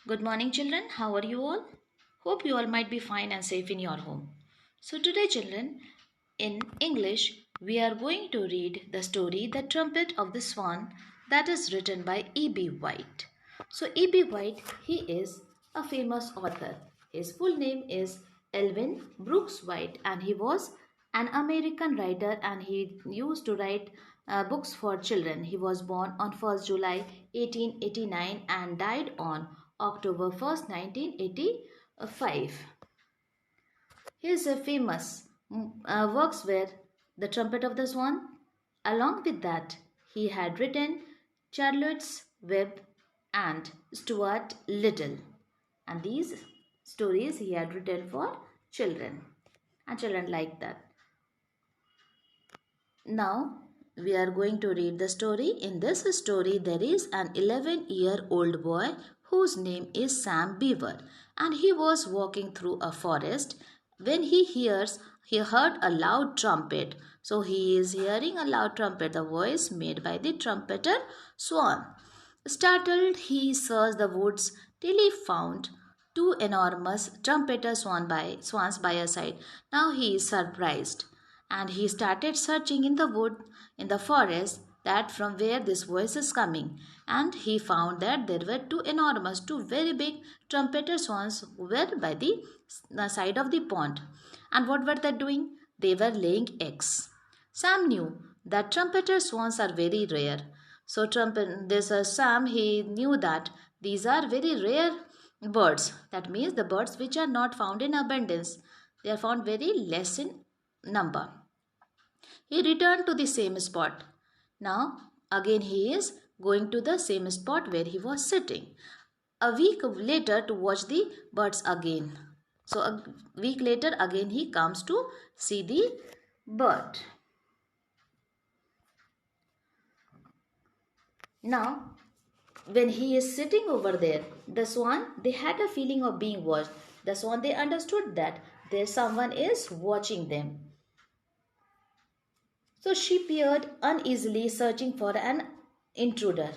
Good morning, children. How are you all? Hope you all might be fine and safe in your home. So, today, children, in English, we are going to read the story The Trumpet of the Swan that is written by E.B. White. So, E.B. White, he is a famous author. His full name is Elvin Brooks White, and he was an American writer, and he used to write books for children. He was born on 1st July 1889 and died on October 1st, 1985. His famous works were The Trumpet of the Swan. Along with that, he had written Charlotte's Web and Stuart Little. And these stories he had written for children. And children liked that. Now we are going to read the story. In this story, there is an 11-year-old boy whose name is Sam Beaver, and he was walking through a forest when he heard a loud trumpet. So he is hearing a loud trumpet, the voice made by the trumpeter Swan. Startled, he searched the woods till he found two enormous trumpeter swans by his side. Now he is surprised, and he started searching in the wood, in the forest, that from where this voice is coming. And he found that there were two very big trumpeter swans who were by the side of the pond. And what were they doing? They were laying eggs. Sam knew that trumpeter swans are very rare. So Sam, he knew that these are very rare birds. That means the birds which are not found in abundance. They are found very less in number. He returned to the same spot. Now, again he is going to the same spot where he was sitting. A week later to watch the birds again. So, a week later again he comes to see the bird. Now, when he is sitting over there, the swan, they had a feeling of being watched. The swan, they understood that there someone is watching them. So she peered uneasily, searching for an intruder.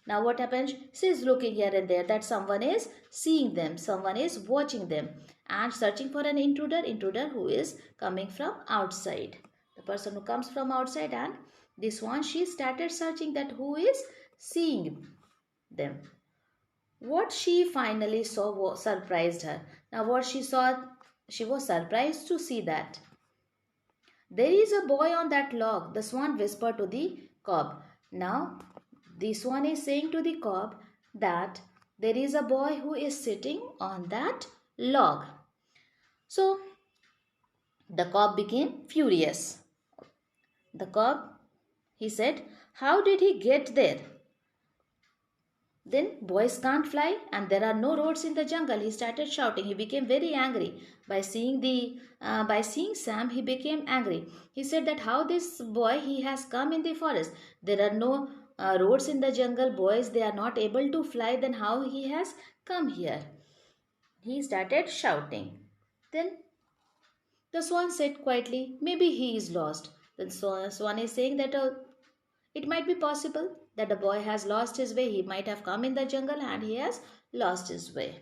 Now what happens? She is looking here and there that someone is seeing them, someone is watching them, and searching for an intruder who is coming from outside. The person who comes from outside, and this one, she started searching that who is seeing them. What she finally saw surprised her. Now what she saw, she was surprised to see that there is a boy on that log, the swan whispered to the cob. Now, the swan is saying to the cob that there is a boy who is sitting on that log. So, the cob became furious. The cob, he said, how did he get there? Then boys can't fly and there are no roads in the jungle. He started shouting. He became very angry by seeing Sam. He became angry. He said that how this boy he has come in the forest. There are no roads in the jungle. Boys, they are not able to fly. Then how he has come here? He started shouting. Then the swan said quietly, maybe he is lost. Then swan is saying that it might be possible that the boy has lost his way. He might have come in the jungle and he has lost his way.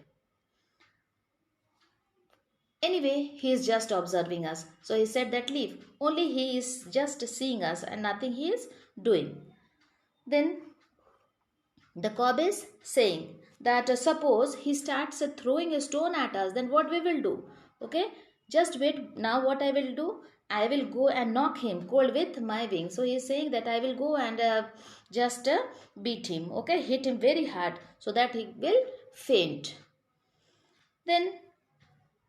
Anyway, he is just observing us. So he said that leave. Only he is just seeing us and nothing he is doing. Then the cob is saying that suppose he starts throwing a stone at us, then what we will do? Okay, just wait. Now what I will do? I will go and knock him cold with my wing. So he is saying that I will go and just beat him. Okay, hit him very hard so that he will faint. Then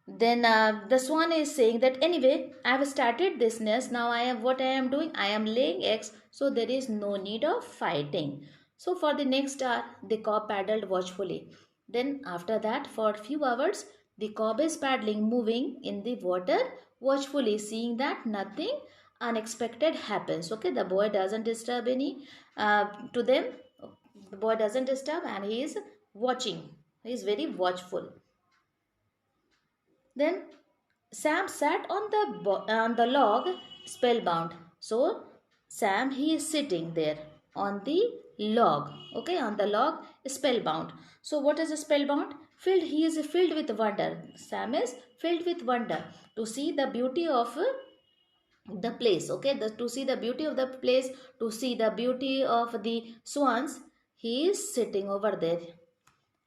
the swan is saying that anyway I have started this nest. Now what I am doing, I am laying eggs, so there is no need of fighting. So for the next hour the cob paddled watchfully. Then after that for a few hours the cob is paddling, moving in the water watchfully, seeing that nothing unexpected happens. Okay, the boy doesn't disturb any to them. The boy doesn't disturb and he is watching. He is very watchful. Then Sam sat on the log spellbound. So Sam, he is sitting there on the log. Okay, on the log, spellbound. So what is spellbound? Filled. He is filled with wonder. Sam is filled with wonder to see the beauty of the place. Okay, to see the beauty of the place, to see the beauty of the swans. He is sitting over there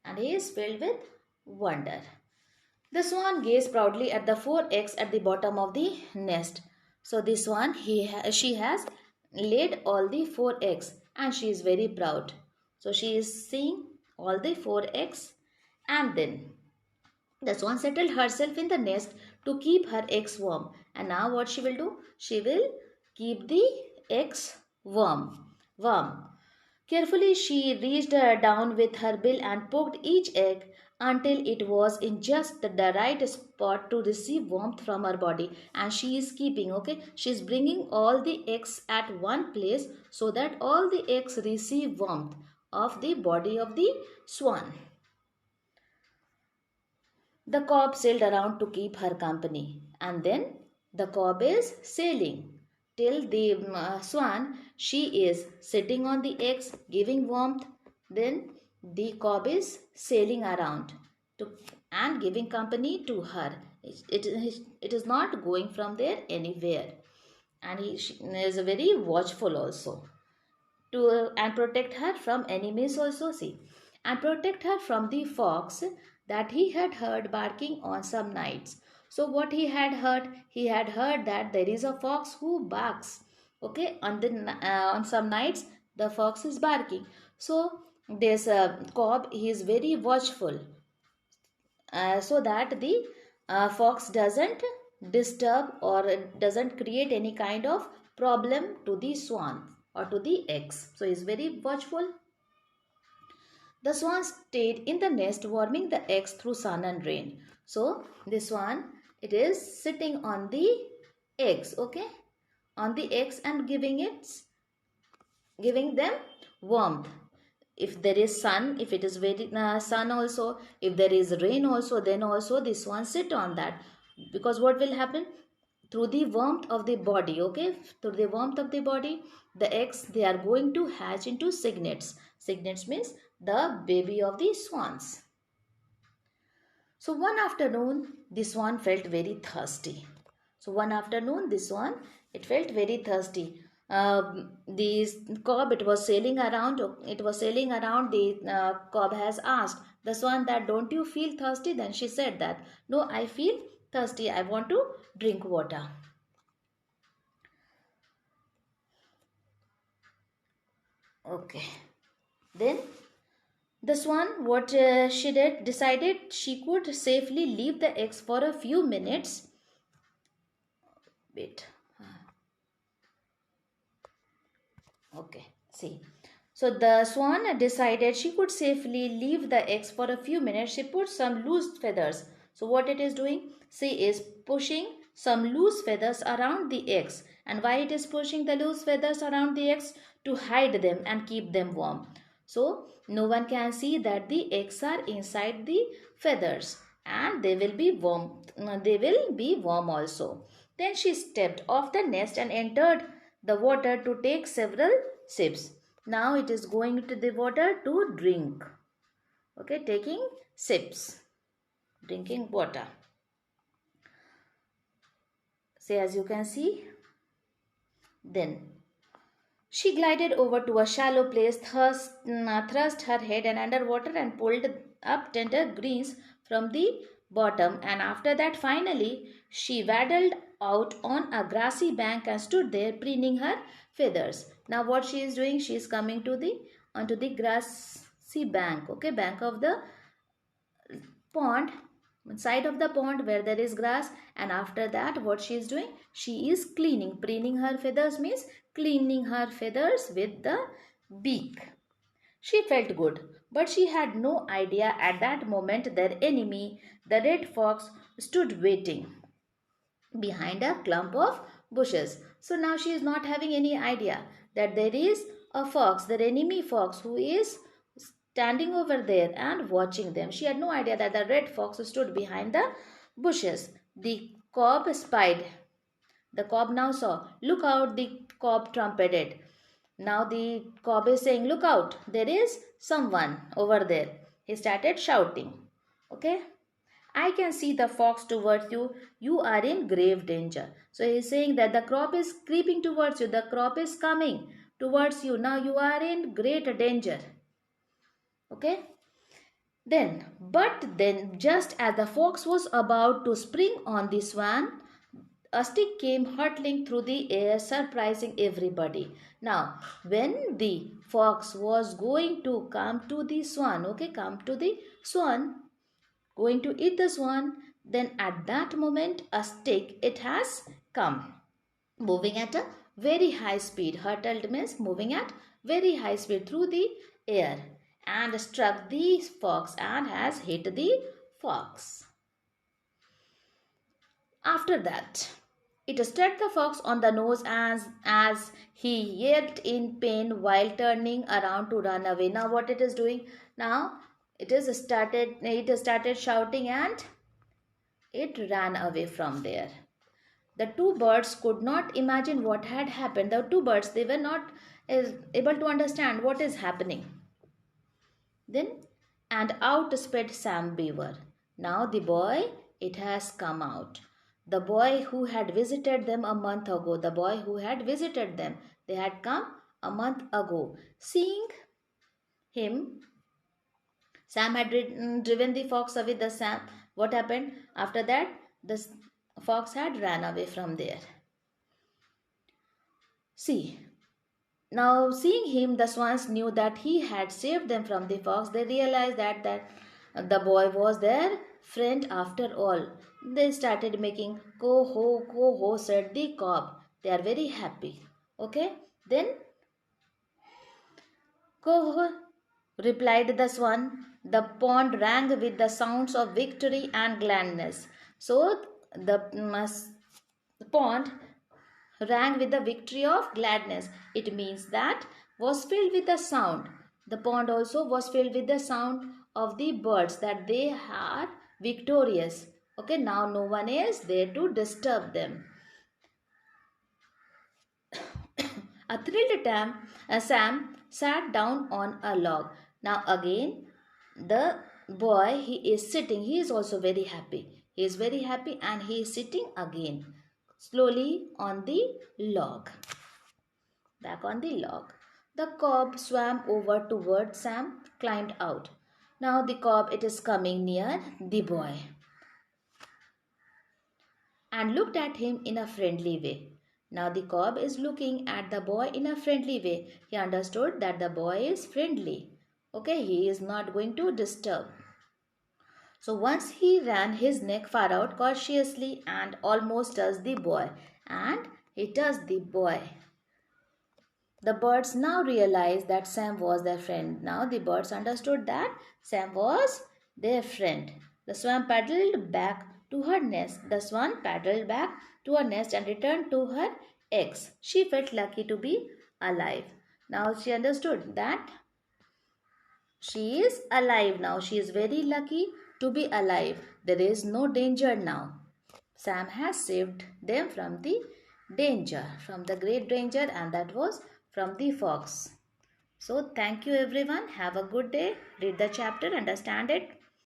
and he is filled with wonder. The swan gazed proudly at the four eggs at the bottom of the nest. So the swan, she has laid all the four eggs and she is very proud. So she is seeing all the four eggs, and then the swan settled herself in the nest to keep her eggs warm. And now what she will do? She will keep the eggs warm. Warm. Carefully she reached down with her bill and poked each egg until it was in just the right spot to receive warmth from her body. And she is keeping, okay, she is bringing all the eggs at one place so that all the eggs receive warmth of the body of the swan. The cob sailed around to keep her company, and then the cob is sailing till the swan, she is sitting on the eggs giving warmth. Then the cob is sailing around to and giving company to her. It is not going from there anywhere, and she is very watchful also to and protect her from enemies also. See, and protect her from the fox that he had heard barking on some nights. So what he had heard? He had heard that there is a fox who barks. Okay, on some nights the fox is barking. So this cob, he is very watchful so that the fox doesn't disturb or doesn't create any kind of problem to the swan or to the eggs. So he is very watchful. The swan stayed in the nest warming the eggs through sun and rain. So the swan, it is sitting on the eggs, okay, on the eggs and giving them warmth. If there is sun, if it is very sun also, if there is rain also, then also the swan sit on that, because what will happen? Through the warmth of the body, okay, through the warmth of the body, the eggs, they are going to hatch into cygnets. Cygnets means the baby of the swans. So one afternoon the swan felt very thirsty. So one afternoon the swan, it felt very thirsty. The cob, it was sailing around. The cob has asked the swan that, don't you feel thirsty? Then she said that, no, I feel thirsty, I want to drink water. Okay, then the swan, what she did, decided she could safely leave the eggs for a few minutes. Wait. Okay, see. So the swan decided she could safely leave the eggs for a few minutes. She put some loose feathers. So what it is doing? She is pushing some loose feathers around the eggs. And why it is pushing the loose feathers around the eggs? To hide them and keep them warm. So no one can see that the eggs are inside the feathers, and they will be warm. They will be warm also. Then she stepped off the nest and entered the water to take several sips. Now it is going to the water to drink. Okay, taking sips, drinking water. See, as you can see, then she glided over to a shallow place, thrust her head and underwater and pulled up tender greens from the bottom. And after that, finally, she waddled out on a grassy bank and stood there preening her feathers. Now what she is doing? She is coming to onto the grassy bank, okay, bank of the pond, side of the pond where there is grass. And after that, what she is doing? She is cleaning. Preening her feathers means cleaning her feathers with the beak. She felt good, but she had no idea at that moment their enemy, the red fox, stood waiting behind a clump of bushes. So now she is not having any idea that there is a fox, their enemy fox, who is standing over there and watching them. She had no idea that the red fox stood behind the bushes. The cob spied. The cob now saw. Look out, the cob trumpeted. Now the cob is saying, look out, there is someone over there. He started shouting. Okay. I can see the fox towards you. You are in grave danger. So he is saying that the crop is creeping towards you. The crop is coming towards you. Now you are in great danger. Okay. But then, just as the fox was about to spring on the swan, a stick came hurtling through the air, surprising everybody. Now, when the fox was going to come to the swan, come to the swan, going to eat the swan, then at that moment, a stick, it has come, moving at a very high speed. Hurtled means moving at very high speed through the air, and struck the fox and has hit the fox. After that, it struck the fox on the nose as he yelped in pain while turning around to run away. Now what it is doing? Now it started shouting and it ran away from there. The two birds could not imagine what had happened. The two birds, they were not able to understand what is happening. Then, and out sped Sam Beaver. Now the boy, it has come out. The boy who had visited them a month ago, the boy who had visited them, they had come a month ago. Seeing him, Sam had driven the fox away. The Sam, what happened? After that, the fox had ran away from there. See, now seeing him, the swans knew that he had saved them from the fox. They realized that the boy was their friend after all. They started making ko ho, said the cob. They are very happy. Okay. Then ko ho, replied the swan. The pond rang with the sounds of victory and gladness. So the pond rang with the victory of gladness. It means that was filled with the sound. The pond also was filled with the sound of the birds, that they are victorious. Okay, now no one is there to disturb them. A thrilled Sam sat down on a log. Now again, the boy, he is sitting. He is also very happy. He is very happy and he is sitting again, slowly on the log. Back on the log. The cob swam over toward Sam, climbed out. Now the cob, it is coming near the boy and looked at him in a friendly way. Now the cob is looking at the boy in a friendly way. He understood that the boy is friendly. Okay, he is not going to disturb. So once he ran his neck far out cautiously and almost touched the boy. And he touched the boy. The birds now realized that Sam was their friend. Now the birds understood that Sam was their friend. The swan paddled back to her nest. The swan paddled back to her nest and returned to her eggs. She felt lucky to be alive. Now she understood that she is alive now. She is very lucky to be alive. There is no danger now. Sam has saved them from the danger, from the great danger, and that was from the fox. So thank you everyone. Have a good day. Read the chapter, understand it.